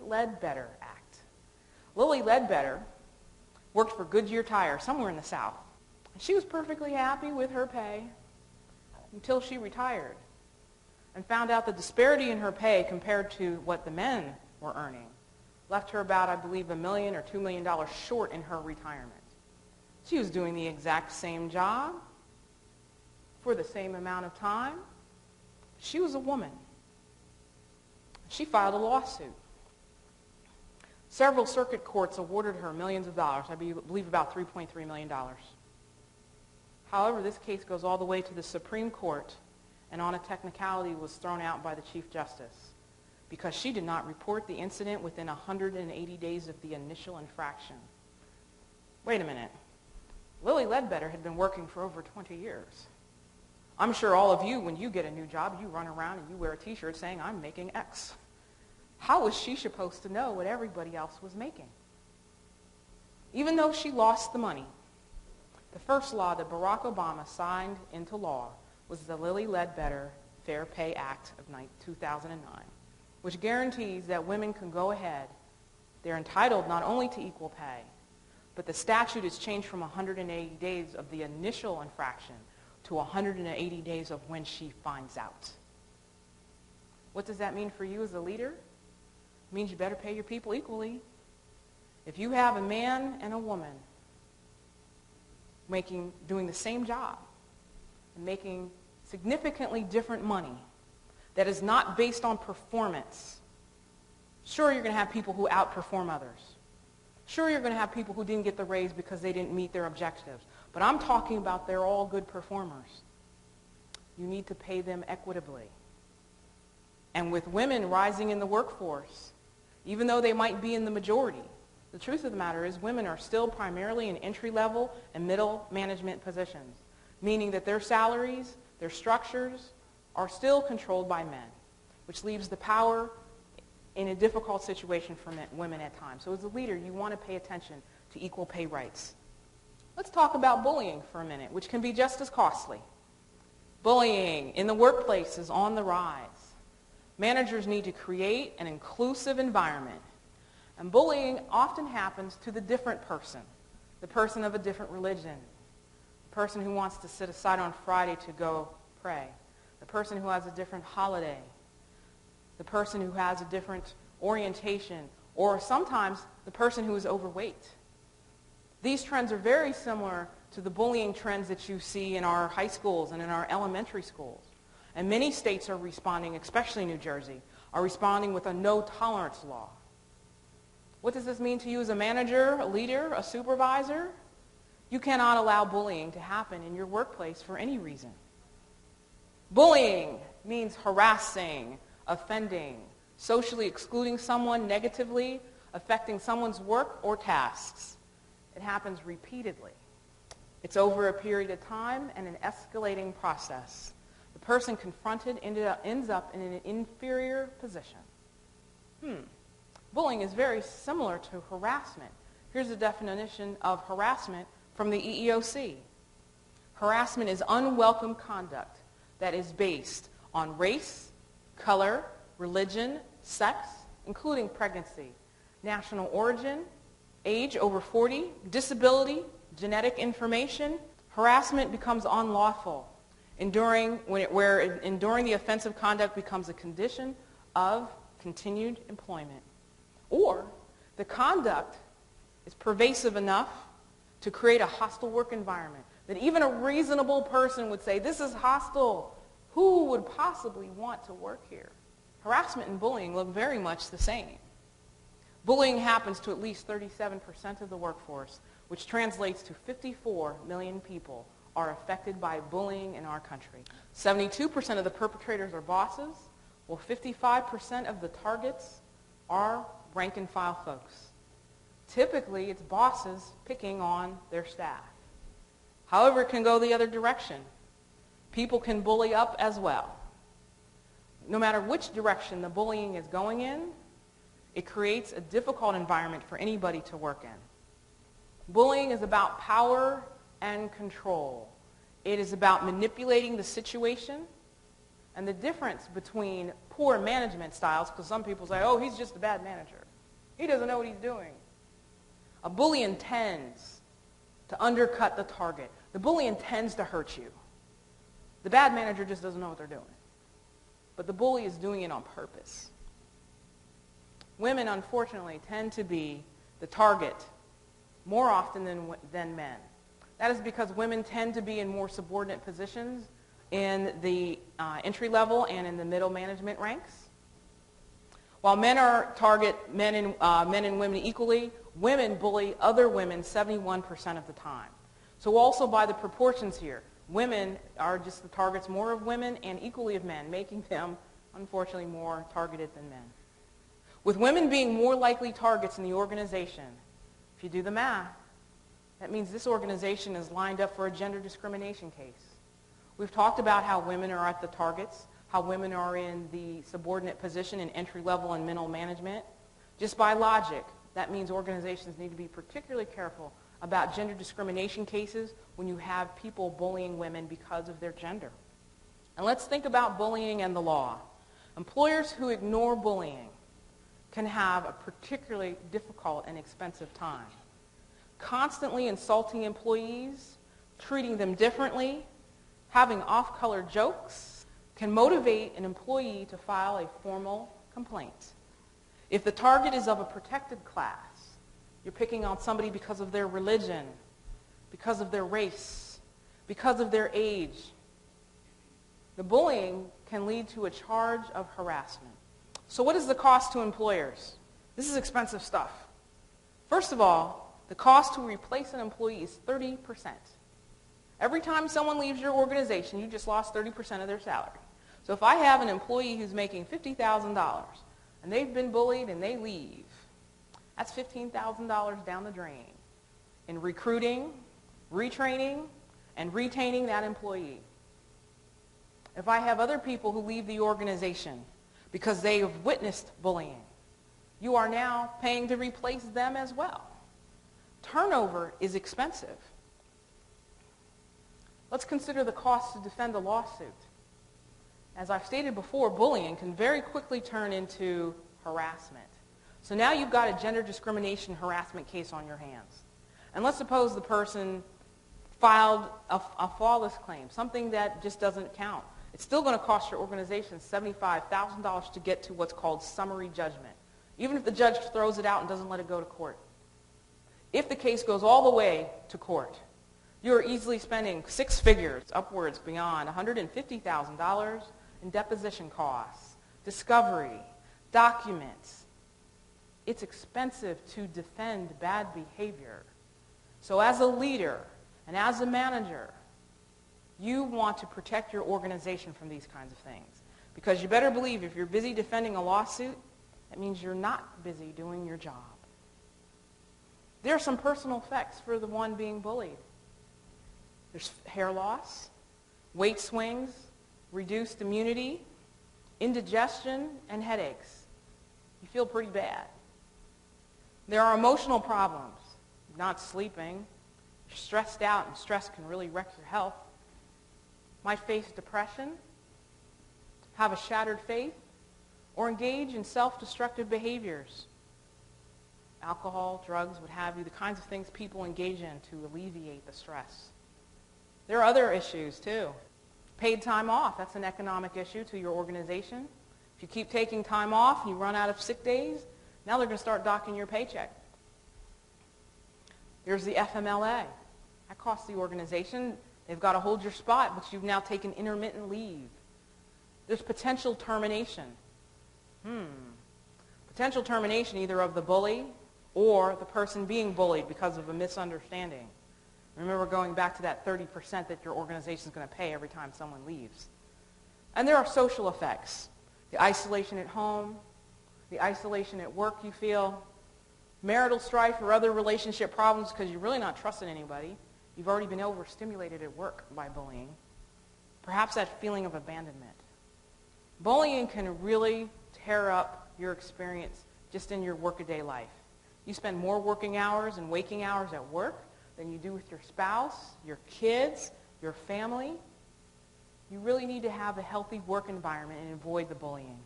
Ledbetter Act. Lilly Ledbetter worked for Goodyear Tire somewhere in the South. She was perfectly happy with her pay until she retired and found out the disparity in her pay compared to what the men were earning left her about, I believe, $1 million or $2 million short in her retirement. She was doing the exact same job for the same amount of time. She was a woman. She filed a lawsuit. Several circuit courts awarded her millions of dollars, I believe about $3.3 million. However, this case goes all the way to the Supreme Court, and on a technicality was thrown out by the Chief Justice because she did not report the incident within 180 days of the initial infraction. Wait a minute. Lilly Ledbetter had been working for over 20 years. I'm sure all of you, when you get a new job, you run around and you wear a t-shirt saying, I'm making X. How was she supposed to know what everybody else was making? Even though she lost the money, the first law that Barack Obama signed into law was the Lilly Ledbetter Fair Pay Act of 2009, which guarantees that women can go ahead. They're entitled not only to equal pay, but the statute is changed from 180 days of the initial infraction to 180 days of when she finds out. What does that mean for you as a leader? It means you better pay your people equally. If you have a man and a woman doing the same job and making significantly different money that is not based on performance, sure, you're going to have people who outperform others. Sure, you're going to have people who didn't get the raise because they didn't meet their objectives. But I'm talking about they're all good performers. You need to pay them equitably. And with women rising in the workforce, even though they might be in the majority, the truth of the matter is women are still primarily in entry-level and middle management positions, meaning that their salaries, their structures are still controlled by men, which leaves the power in a difficult situation for women at times. So as a leader, you want to pay attention to equal pay rights. Let's talk about bullying for a minute, which can be just as costly. Bullying in the workplace is on the rise. Managers need to create an inclusive environment. And bullying often happens to the different person, the person of a different religion, the person who wants to sit aside on Friday to go pray, the person who has a different holiday, the person who has a different orientation, or sometimes the person who is overweight. These trends are very similar to the bullying trends that you see in our high schools and in our elementary schools. And many states are responding, especially New Jersey, are responding with a no-tolerance law. What does this mean to you as a manager, a leader, a supervisor? You cannot allow bullying to happen in your workplace for any reason. Bullying means harassing, offending, socially excluding someone negatively, affecting someone's work or tasks. It happens repeatedly. It's over a period of time and an escalating process. The person confronted ends up in an inferior position. Bullying is very similar to harassment. Here's a definition of harassment from the EEOC. Harassment is unwelcome conduct that is based on race, color, religion, sex, including pregnancy, national origin, age over 40, disability, genetic information. Harassment becomes unlawful. Enduring the offensive conduct becomes a condition of continued employment. Or the conduct is pervasive enough to create a hostile work environment that even a reasonable person would say, this is hostile. Who would possibly want to work here? Harassment and bullying look very much the same. Bullying happens to at least 37% of the workforce, which translates to 54 million people are affected by bullying in our country. 72% of the perpetrators are bosses, while 55% of the targets are rank-and-file folks. Typically, it's bosses picking on their staff. However, it can go the other direction. People can bully up as well. No matter which direction the bullying is going in, it creates a difficult environment for anybody to work in. Bullying is about power and control. It is about manipulating the situation, and the difference between poor management styles, because some people say, oh, he's just a bad manager. He doesn't know what he's doing. A bully intends to undercut the target. The bully intends to hurt you. The bad manager just doesn't know what they're doing. But the bully is doing it on purpose. Women, unfortunately, tend to be the target more often than men. That is because women tend to be in more subordinate positions in the entry level and in the middle management ranks. While men target men and women equally, women bully other women 71% of the time. So also by the proportions here, women are just the targets more of women and equally of men, making them, unfortunately, more targeted than men. With women being more likely targets in the organization, if you do the math, that means this organization is lined up for a gender discrimination case. We've talked about how women are at the targets, how women are in the subordinate position in entry level and middle management. Just by logic, that means organizations need to be particularly careful about gender discrimination cases when you have people bullying women because of their gender. And let's think about bullying and the law. Employers who ignore bullying can have a particularly difficult and expensive time. Constantly insulting employees, treating them differently, having off-color jokes can motivate an employee to file a formal complaint. If the target is of a protected class, you're picking on somebody because of their religion, because of their race, because of their age, the bullying can lead to a charge of harassment. So what is the cost to employers? This is expensive stuff. First of all, the cost to replace an employee is 30%. Every time someone leaves your organization, you just lost 30% of their salary. So if I have an employee who's making $50,000 and they've been bullied and they leave, that's $15,000 down the drain in recruiting, retraining, and retaining that employee. If I have other people who leave the organization because they have witnessed bullying, you are now paying to replace them as well. Turnover is expensive. Let's consider the cost to defend a lawsuit. As I've stated before, bullying can very quickly turn into harassment. So now you've got a gender discrimination harassment case on your hands. And let's suppose the person filed a flawless claim, something that just doesn't count. It's still going to cost your organization $75,000 to get to what's called summary judgment, even if the judge throws it out and doesn't let it go to court. If the case goes all the way to court, you're easily spending six figures, upwards beyond $150,000 in deposition costs, discovery, documents. It's expensive to defend bad behavior. So as a leader and as a manager, you want to protect your organization from these kinds of things. Because you better believe if you're busy defending a lawsuit, that means you're not busy doing your job. There are some personal effects for the one being bullied. There's hair loss, weight swings, reduced immunity, indigestion, and headaches. You feel pretty bad. There are emotional problems. You're not sleeping. You're stressed out, and stress can really wreck your health. Might face depression, have a shattered faith, or engage in self-destructive behaviors. Alcohol, drugs, what have you, the kinds of things people engage in to alleviate the stress. There are other issues too. Paid time off, that's an economic issue to your organization. If you keep taking time off and you run out of sick days, now they're going to start docking your paycheck. There's the FMLA. That costs the organization. They've got to hold your spot, but you've now taken intermittent leave. There's potential termination. Potential termination either of the bully or the person being bullied because of a misunderstanding. Remember going back to that 30% that your organization is going to pay every time someone leaves. And there are social effects. The isolation at home, the isolation at work you feel, marital strife or other relationship problems because you're really not trusting anybody. You've already been overstimulated at work by bullying. Perhaps that feeling of abandonment. Bullying can really tear up your experience just in your workaday life. You spend more working hours and waking hours at work than you do with your spouse, your kids, your family. You really need to have a healthy work environment and avoid the bullying.